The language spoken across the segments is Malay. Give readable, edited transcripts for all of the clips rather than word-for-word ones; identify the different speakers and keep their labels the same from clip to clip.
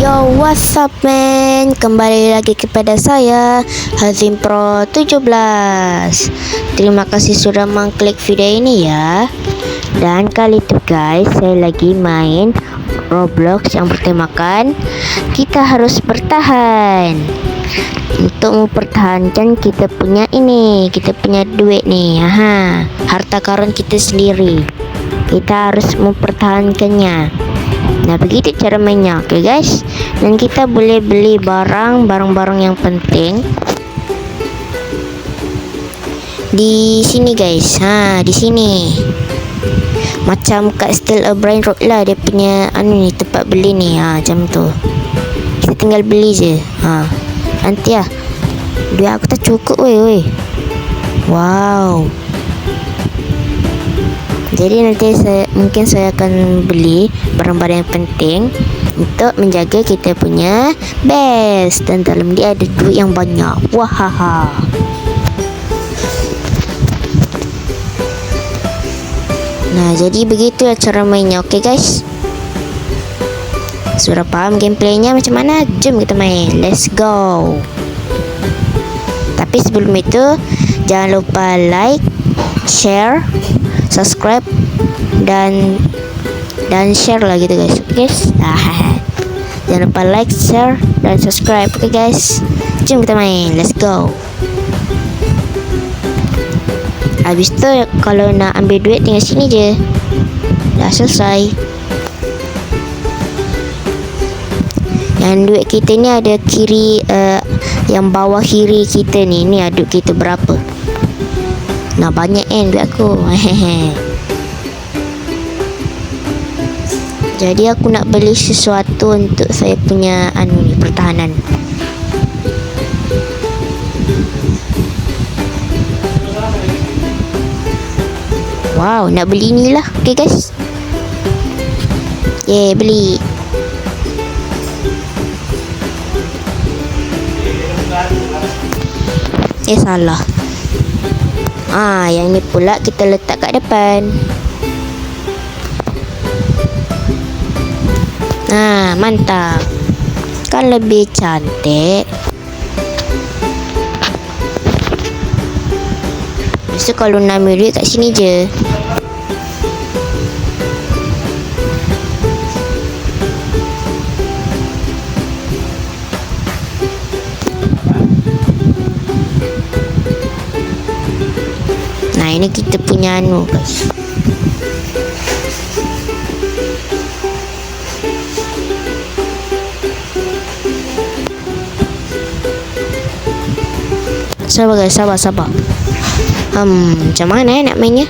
Speaker 1: Yo, what's up man? Kembali lagi kepada saya Hazim Pro 17. Terima kasih sudah mengklik video ini ya. Dan kali itu guys, saya lagi main Roblox yang bertemakan kita harus bertahan. Untuk mempertahankan kita punya ini, kita punya duit nih, harta karun kita sendiri. Kita harus mempertahankannya. Nah, begitu cara mainnya, oke guys. Dan kita boleh beli barang-barang yang penting di sini guys. Di sini. Macam kat Still a Brain Road lah dia punya ni tempat beli ni. Macam tu. Kita tinggal beli je. Nanti duit aku tak cukup weh. Wow. Jadi nanti mungkin saya akan beli barang-barang yang penting untuk menjaga kita punya base, dan dalam dia ada duit yang banyak. Wahaha. Nah, jadi begitu cara mainnya. Oke guys, sudah paham gameplaynya macam mana? Jom kita main. Let's go. Tapi sebelum itu jangan lupa like, share, subscribe dan share lah gitu guys. Oke guys. Jangan lupa like, share dan subscribe. Oke guys, jom kita main. Let's go. Habis tu kalau nak ambil duit tinggal sini je. Dah selesai. Yang duit kita ni ada kiri, yang bawah kiri kita ni. Ni ada duit kita berapa. Nah, banyak duit aku. Jadi aku nak beli sesuatu untuk saya punya ni, pertahanan. Wow, nak beli ni lah. Okay guys. Beli. Salah. Yang ni pula kita letak kat depan. Mantap. Kan lebih cantik. Biasa kalau nak ambil duit kat sini je. Nah, ini kita punya guys. Sabar guys, sabar. Macam mana nak mainnya?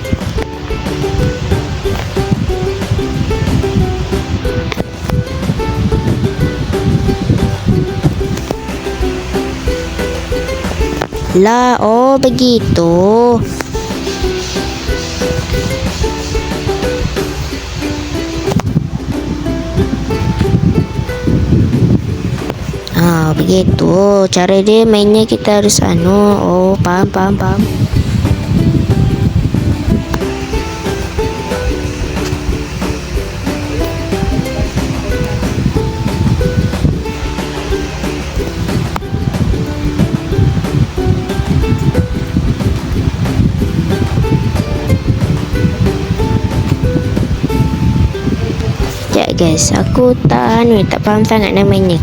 Speaker 1: Lah, oh begitu. Begitu cara dia mainnya. Kita harus paham. Guys, aku tak faham sangat namanya.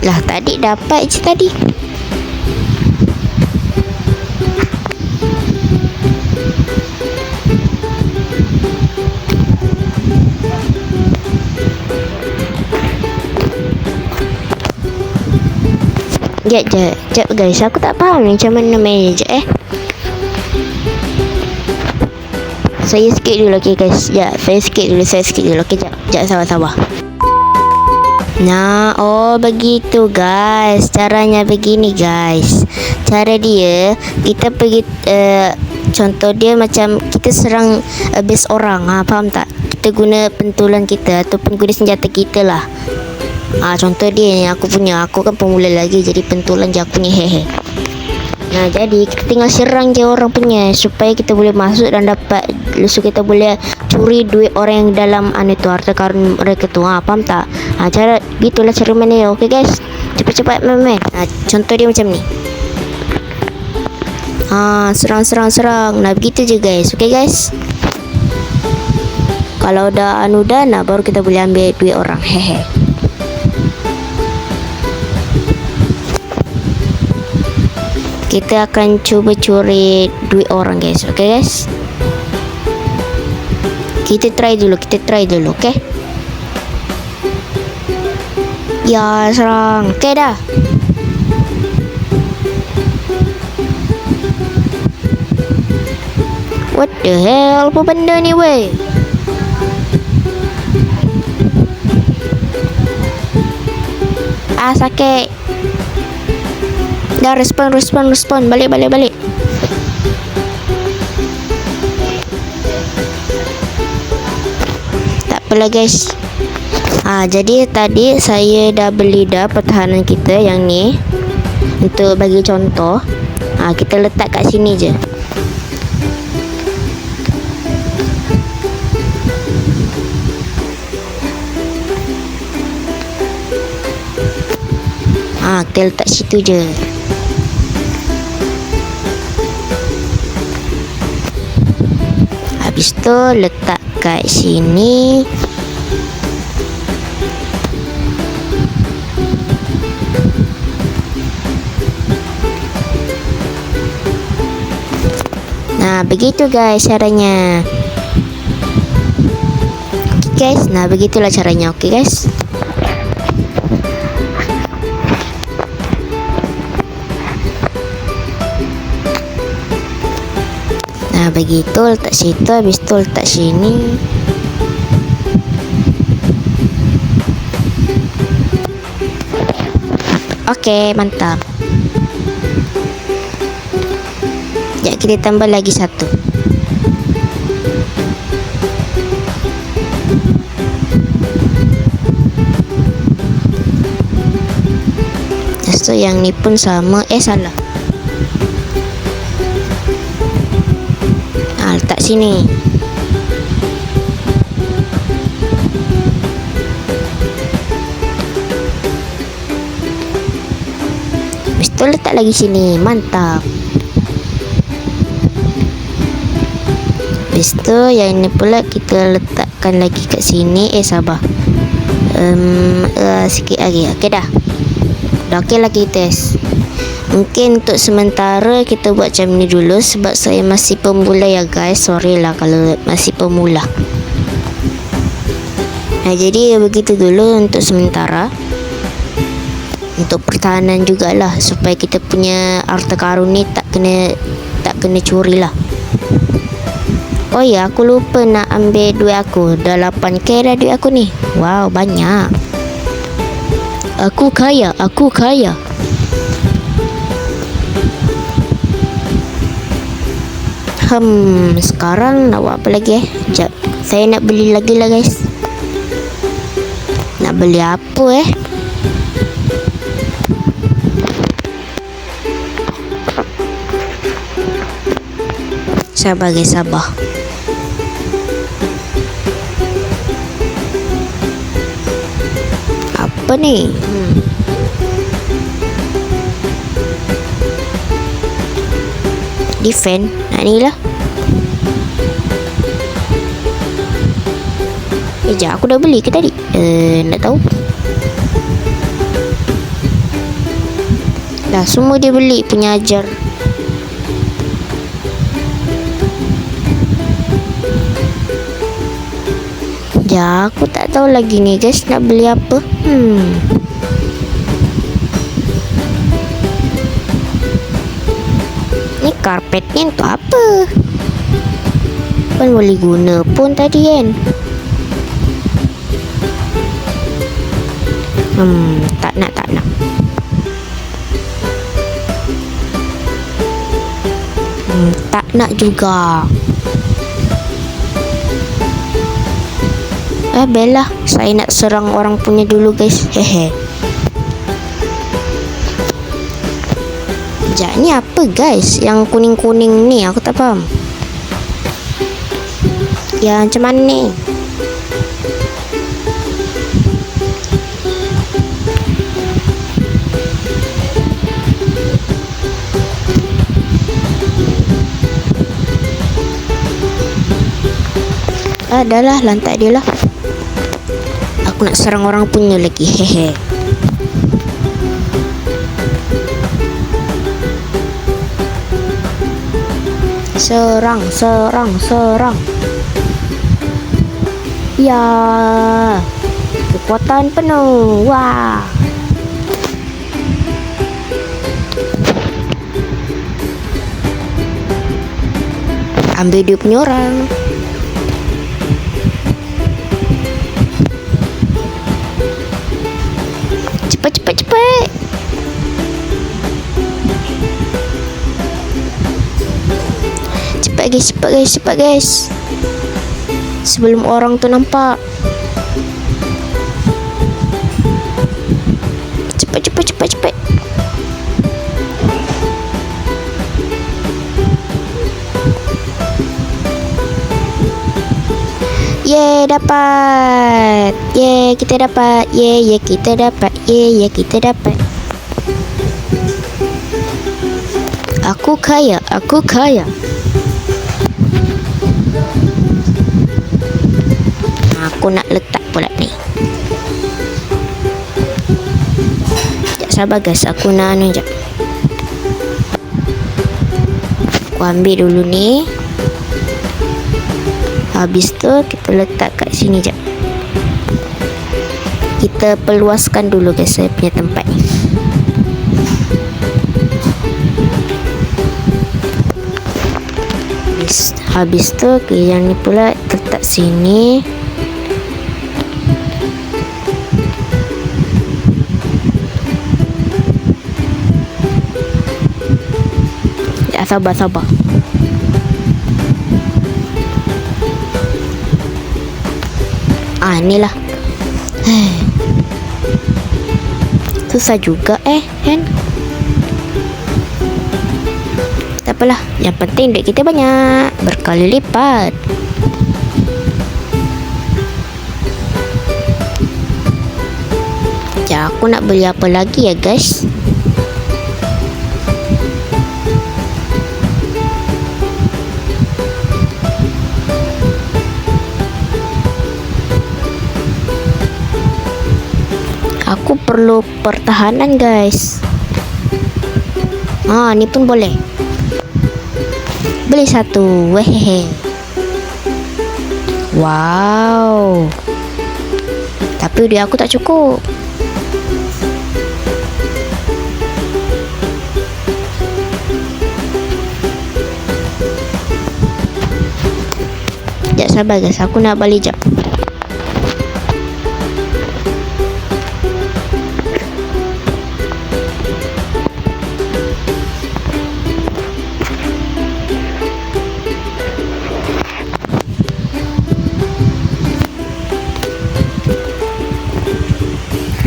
Speaker 1: Lah, tadi dapat je tadi. Sekejap guys, aku tak faham macam mana main je. Saya skip dulu, okay guys. Saya skip dulu. Okay, sekejap, sabar. Nah, begitu guys. Caranya begini guys. Cara dia, kita pergi, contoh dia macam kita serang base orang. Faham tak? Kita guna pentulan kita ataupun guna senjata kita lah. Contoh dia ni aku punya. Aku kan pemula lagi, jadi pentulan je aku punya hehe. Nah, jadi kita tinggal serang je orang punya supaya kita boleh masuk dan dapat, so kita boleh curi duit orang yang dalam tu harta karun mereka tu. Faham tak? Cara gitulah cara main dia. Okey guys, cepat-cepat main. Contoh dia macam ni. Serang. Nah, begitu je guys. Okey guys. Kalau dah baru kita boleh ambil duit orang. Hehe. Kita akan cuba curi duit orang guys. Okay guys, kita try dulu. Okay, ya serang. Okay dah. What the hell, apa benda ni weh? Sakit. Dah respon. Balik. Tak apalah guys. Jadi tadi saya dah beli pertahanan kita yang ni. Untuk bagi contoh, kita letak kat sini je. Kita letak situ je. Habis tu letak kat sini. Nah, begitu guys caranya. Okay guys, nah begitulah caranya. Okay guys. Nah, begitu letak situ, habis tu letak sini. Okey, mantap. Ya, kita tambah lagi satu. So yang ni pun sama. Salah. Letak sini. Habis tu letak lagi sini. Mantap. Habis tu yang ni pula kita letakkan lagi kat sini. Sabar. Sikit lagi. Okey dah. Dah okey lah kita tes. Mungkin untuk sementara kita buat macam ni dulu sebab saya masih pemula ya guys. Sorry lah kalau masih pemula. Nah, jadi begitu dulu untuk sementara. Untuk pertahanan jugalah supaya kita punya harta karun ni tak kena curi lah. Oh ya, aku lupa nak ambil duit aku. Dah 8k dah duit aku ni. Wow, banyak. Aku kaya. Sekarang nak buat apa lagi Sekejap. Saya nak beli lagi lah guys. Nak beli apa Sabar guys, sabar. Apa ni? Defend. Nak ni lah. Sekejap, aku dah beli ke tadi? Nak tahu. Dah semua dia beli, punya ajar. Ya, aku tak tahu lagi ni guys nak beli apa. Ni karpetnya untuk apa? Kan boleh guna pun tadi kan. Tak nak. Tak nak juga. Bella, saya nak serang orang punya dulu guys. Hehe. Sekejap, ni apa guys? Yang kuning-kuning ni aku tak faham. Ya, macam mana ni? Dah lah, lantak dia lah. Aku nak serang orang punya lagi. Hehe. Serang. Ya, kekuatan penuh. Wah. Ambil dia punya orang. Cepat. Cepat guys. Sebelum orang tu nampak. Cepat. Yeay, dapat. Yeay, kita dapat. Yeay, kita dapat. Yeay, kita dapat. Aku kaya. Aku nak letak pula ni. Sekejap, sabar guys, aku nak anu jap. Aku ambil dulu ni. Habis tu kita letak kat sini jap. Kita perluaskan dulu guys saya punya tempat ni. Habis tu yang ni pula letak sini. Ya, sabar. Inilah. Susah juga kan? Tak apalah, yang penting duit kita banyak, berkali lipat. Ya, aku nak beli apa lagi ya guys? Aku perlu pertahanan guys. Ni pun boleh. Beli satu. Wehehe. Wow. Tapi duit aku tak cukup. Sekejap, sabar guys, aku nak balik jap.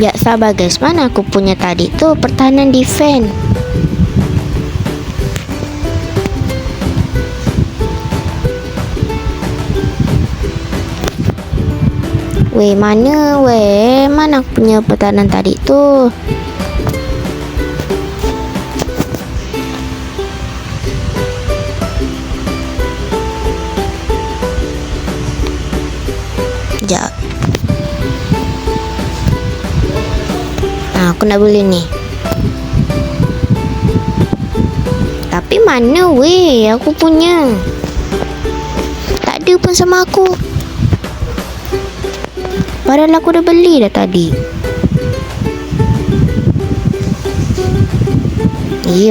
Speaker 1: Ya, sabar guys, mana aku punya tadi tu pertahanan defense. Mana aku punya pertahanan tadi tu? Sekejap. Aku nak beli ni. Tapi mana aku punya? Tak ada pun sama aku. Padahal aku dah beli dah tadi.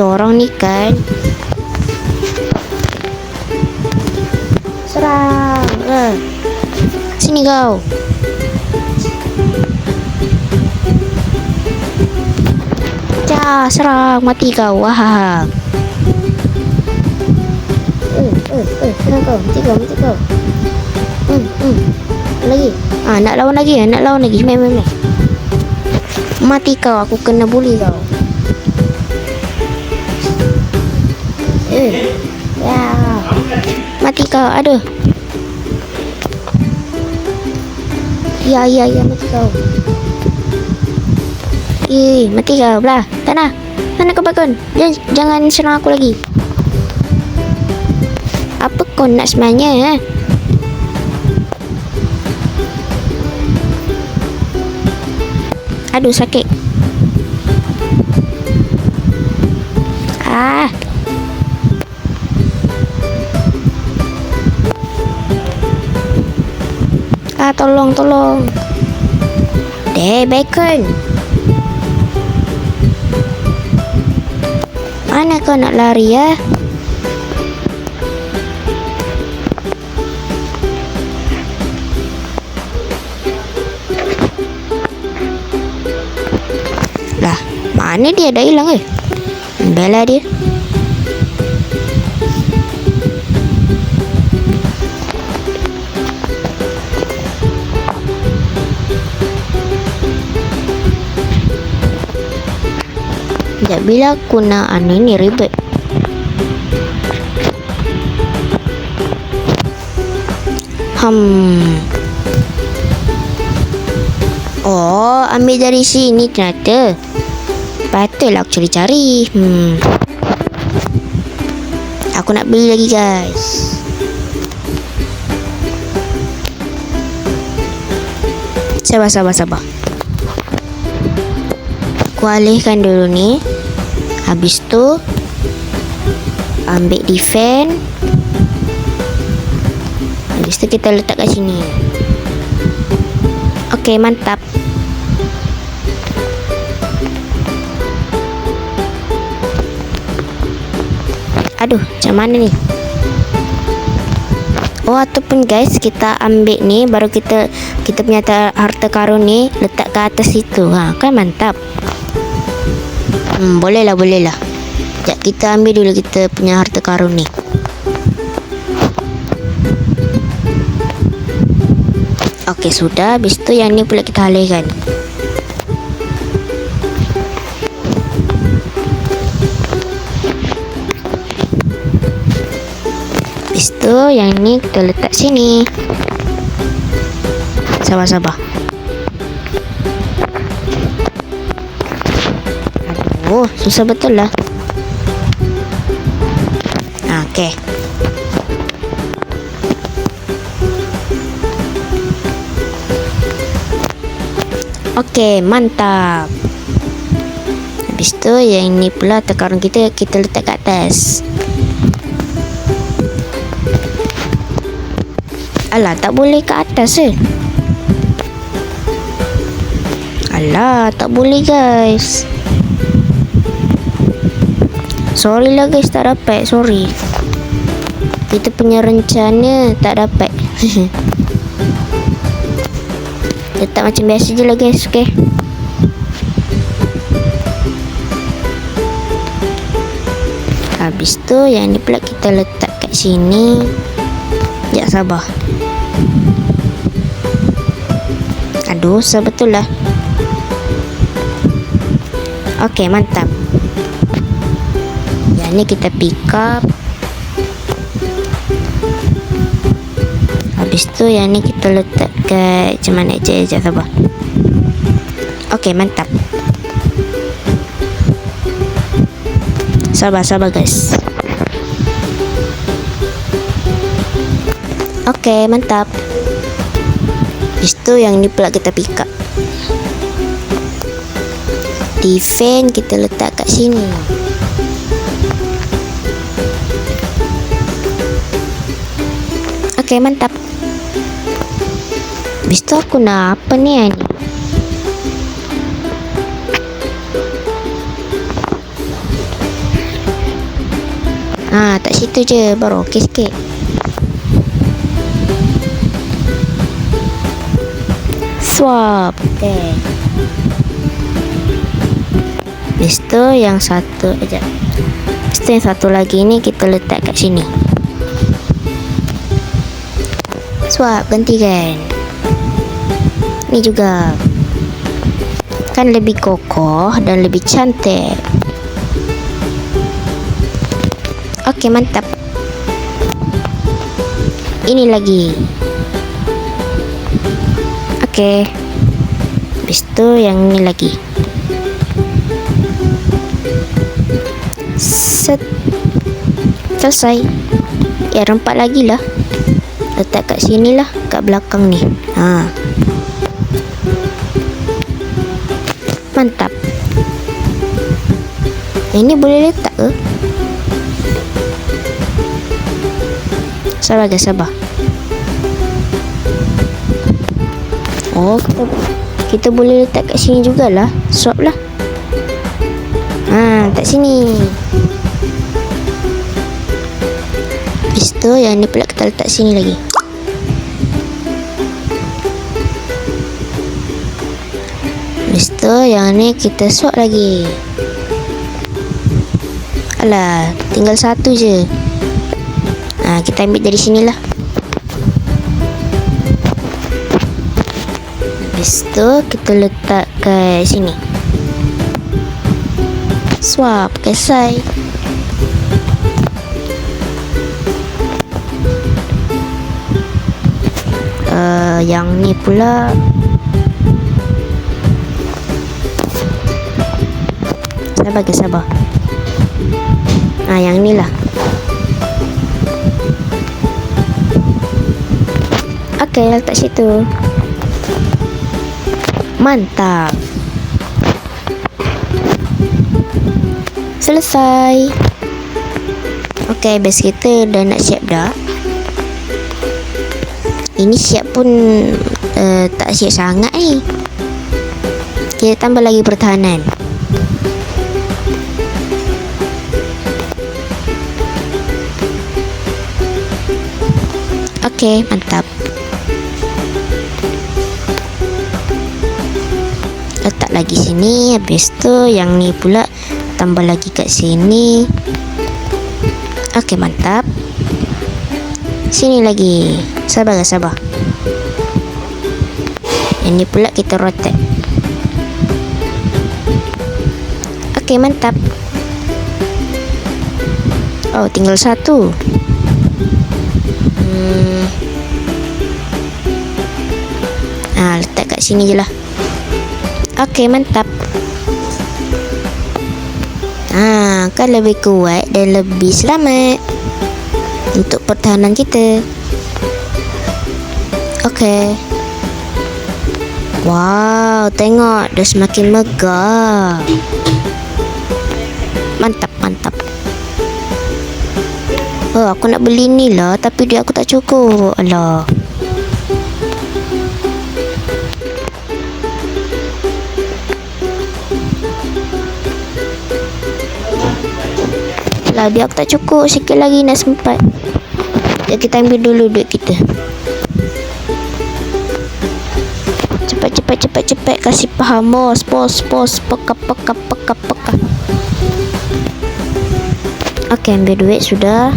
Speaker 1: Orang ni kan. Serang. Sini kau. Serang, mati kau. Wah. Serang kau, mati kau. Lagi. Nak lawan lagi ya? Nak lawan lagi. Main. Mati kau, aku kena bully kau. Ya. Mati kau, aduh. Ya, mati kau. Mati kau, belah. Tanah. Sana kau bangun. Jangan serang aku lagi. Apa kau nak sebenarnya, Aduh, sakit. Tolong. Bacon. Mana kau nak lari ya? Lah, mana dia dah hilang Bella dia. Sekejap, bila aku nak ni ribet. Oh, ambil dari sini ternyata. Patutlah aku cari-cari. Aku nak beli lagi, guys. Sabar. Aku alihkan dulu ni. Habis tu ambil defend. Habis tu kita letak kat sini. Okey, mantap. Aduh, macam mana ni? Ataupun guys, kita ambil ni, baru kita punya harta karun ni letak ke atas situ. Kan mantap. Boleh lah. Sekejap, kita ambil dulu kita punya harta karun ni. Okey, sudah. Habis tu yang ni pula kita alihkan. Habis tu yang ni kita letak sini. Sabar. Susah betul lah. Okey. Okey, mantap. Habis tu yang ni pula tekaran kita letak kat atas. Alah, tak boleh ke atas Alah, tak boleh guys. Sorry lah guys, tak dapat. Sorry. Kita punya rencana tak dapat. Letak macam biasa je lah guys, okay? Habis tu yang ni pula kita letak kat sini. Ya, sabar. Aduh, susah betul lah. Okay, mantap. Yang ni kita pick up. Habis tu yang ni kita letak kat macam mana je, sabar. Okay, mantap. Sabar guys. Okay, mantap. Habis tu yang ni pula kita pick up. Defend kita letak kat sini. Okay, mantap. Habis tu aku nak apa ni? Tak situ je, baru okey sikit. Swap. Okay. Habis tu yang satu aja. Habis tu yang satu lagi ni kita letak kat sini. Swap, gantikan. Ni juga. Kan lebih kokoh dan lebih cantik. Oke, mantap. Ini lagi. Oke. Habis itu yang ini lagi. Set. Selesai. Ya, rempat lagi lah. Letak kat sini lah, kat belakang ni. Mantap. Ini boleh letak ke? Sabar guys, sabar. Oh, kita boleh letak kat sini jugalah. Swap lah. Letak sini. Habis tu yang ni pula kita letak sini lagi. Habis tu yang ni kita swap lagi. Alah, tinggal satu je. Kita ambil dari sini lah. Habis tu kita letak kat sini. Swap, selesai. Yang ni pula sabar guys, sabar. Yang ni lah. Oke, letak situ. Mantap. Selesai. Oke, base kita dah nak siap dah. Ini siap pun tak siap sangat ni. Kita tambah lagi pertahanan. Oke, mantap. Letak lagi sini. Habis tu yang ni pula tambah lagi kat sini. Oke, mantap. Sini lagi. Sabar guys, sabar. Yang ni pula kita rotate. Oke, mantap. Oh, tinggal satu. Letak kat sini je lah. Oke, mantap. Kan lebih kuat dan lebih selamat untuk pertahanan kita. Oke. Wow, tengok dah semakin megah. Mantap, mantap. Oh, aku nak beli ni lah, tapi duit aku tak cukup. Alah. Duit aku tak cukup. Sikit lagi nak sempat. Jadi kita ambil dulu duit kita. Cepat. Kasih faham, bos. Peka. Oke, ambil duit sudah.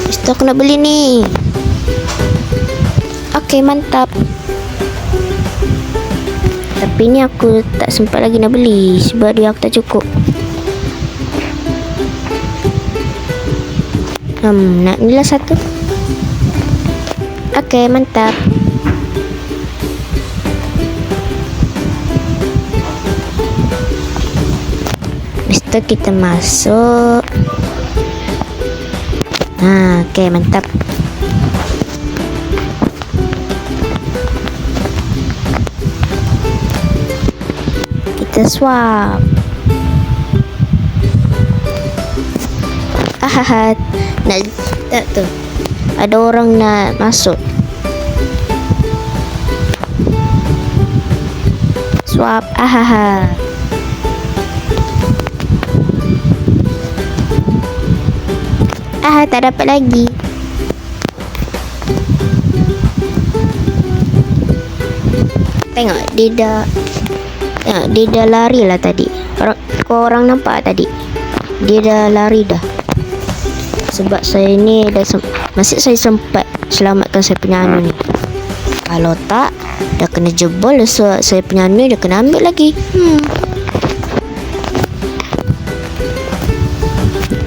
Speaker 1: Lepas aku nak beli ni. Oke, mantap. Tapi ni aku tak sempat lagi nak beli sebab duit aku tak cukup. Nak ni lah satu. Oke, mantap. Habis tu kita masuk. Oke, mantap. Kita swap. Nak tak tu. Ada orang nak masuk. Swap. Tak dapat lagi. Tengok dia dah lari lah tadi. Korang nampak tadi? Dia dah lari dah. Sebab saya ni dah masih saya sempat selamatkan saya punya anu ni. Kalau tak, Dah kena jebol, so saya punya ni dah kena ambil lagi.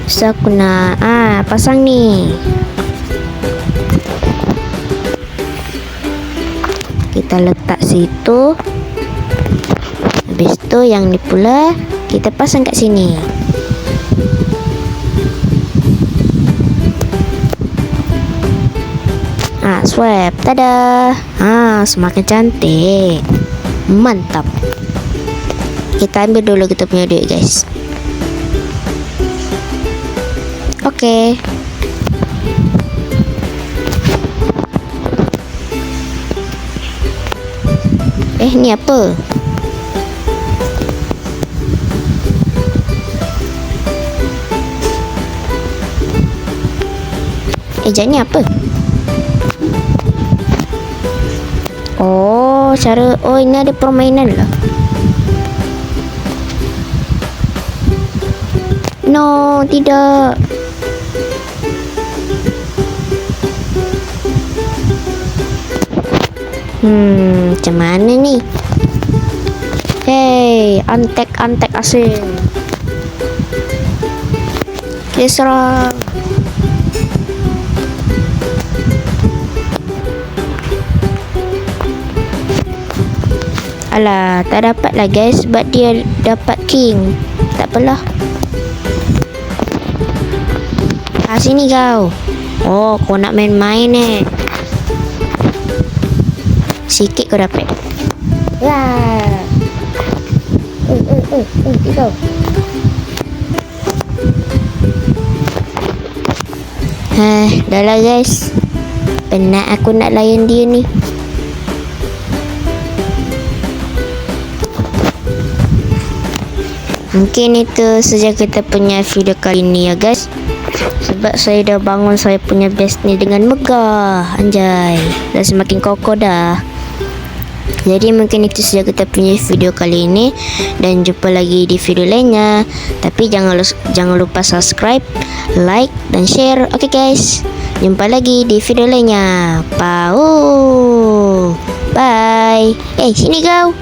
Speaker 1: So aku nak pasang ni. Kita letak situ. Habis tu yang ni pula kita pasang kat sini. Swipe. Tada. Semakin cantik. Mantap. Kita ambil dulu kita punya duit, guys. Okey. Ni apa? Jap, ni apa? Ini ada permainan lah. No, tidak. Macam mana ni? Hey, antek asing. Kita serang. Alah, tak dapat lah guys, sebab dia dapat king. Tak apalah. Sini kau. Kau nak main-main sikit kau dapat. Wah. Kau. Dah lah guys. Penat aku nak layan dia ni. Mungkin itu saja kita punya video kali ini ya guys. Sebab saya dah bangun saya punya base ni dengan megah. Anjay. Dah semakin kokoh dah. Jadi mungkin itu saja kita punya video kali ini. Dan jumpa lagi di video lainnya. Tapi jangan lupa subscribe, like dan share. Okay guys. Jumpa lagi di video lainnya. Bye. Sini kau.